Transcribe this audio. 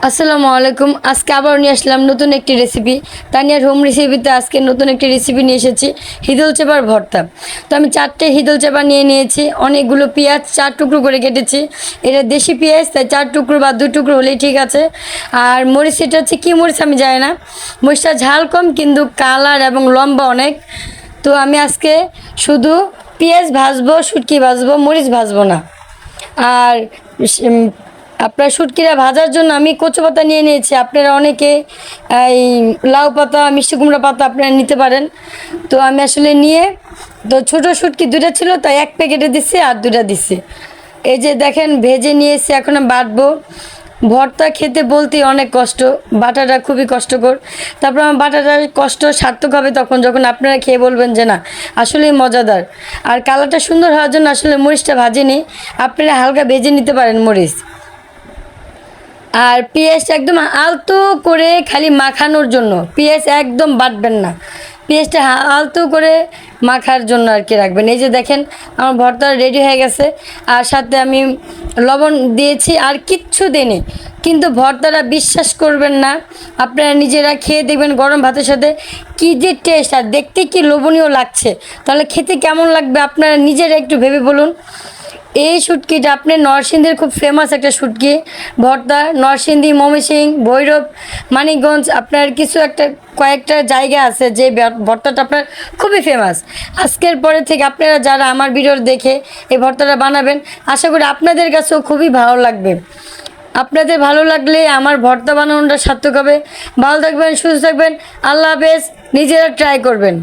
আসসালামু আলাইকুম। আজকে আবার নিয়ে আসলাম নতুন একটি রেসিপি। তানিয়ার হোম রেসিপিতে আজকে নতুন একটি রেসিপি নিয়ে এসেছি, হিদল চেপার ভর্তা। তো আমি 4টে হিদল চেপা নিয়ে নিয়েছি, অনেকগুলো পেঁয়াজ 4 টুকরো করে কেটেছি। এটা দেশি পেঁয়াজ, তাই 4 টুকরো বা 2 টুকরো হলেই ঠিক আছে। আর মরিচ, এটা হচ্ছে কী মরিচ আমি জানি না, মরিচটা ঝাল কম কিন্তু কালার এবং লম্বা অনেক। তো আমি আজকে শুধু পেঁয়াজ ভাজবো, শুটকি ভাজবো, মরিচ ভাজবো না। আর আপনার শুটকিটা ভাজার জন্য আমি কচু পাতা নিয়ে নিয়েছি। আপনারা অনেকে এই লাউ পাতা, মিষ্টি কুমড়া পাতা আপনারা নিতে পারেন। তো আমি আসলে নিয়ে, তো ছোটো শুটকি 2টা ছিল, তাই 1 প্যাকেটে দিচ্ছি আর 2টা দিচ্ছি। এই যে দেখেন ভেজে নিয়েছি, এখন আমি বাটবো। ভর্তা খেতে বলতেই অনেক কষ্ট, বাটাটা খুবই কষ্টকর। তারপর আমার বাটাটার কষ্ট সার্থক হবে তখন, যখন আপনারা খেয়ে বলবেন যে না আসলেই মজাদার। আর কালারটা সুন্দর হওয়ার জন্য আসলে মরিচটা ভাজিনি, আপনারা হালকা ভেজে নিতে পারেন মরিচ। আর পেঁয়াজটা একদম আলতো করে খালি মাখানোর জন্য, পেঁয়াজ একদম বাটবেন না, পেঁয়াজটা আলতো করে মাখার জন্য আর কি রাখবেন। এই যে দেখেন আমার ভর্তা রেডি হয়ে গেছে, আর সাথে আমি লবণ দিয়েছি আর কিচ্ছু দিইনি। কিন্তু ভর্তাটা বিশ্বাস করবেন না, আপনারা নিজেরা খেয়ে দেখবেন গরম ভাতের সাথে কী যে টেস্ট, আর দেখতে কি লোভনীয় লাগছে। তাহলে খেতে কেমন লাগবে আপনারা নিজেরা একটু ভেবে বলুন। এই শুটকিটা আপনি নরসিংদীর খুব ফেমাস একটা শুটকি ভর্তা। নরসিংদী, ময়মনসিংহ, ভৈরব, মানিকগঞ্জ, আপনার কিছু একটা কয়েকটা জায়গা আছে যে ভর্তাটা আপনার খুবই ফেমাস। আজকের পরে থেকে আপনারা যারা আমার ভিডিও দেখে এই ভর্তাটা বানাবেন, আশা করি আপনাদের কাছেও খুবই ভালো লাগবে। আপনাদের ভালো লাগলে আমার ভর্তা বানানোটা সার্থক হবে। ভালো থাকবেন, সুস্থ থাকবেন, আল্লাহ হাফেজ। নিজেরা ট্রাই করবেন।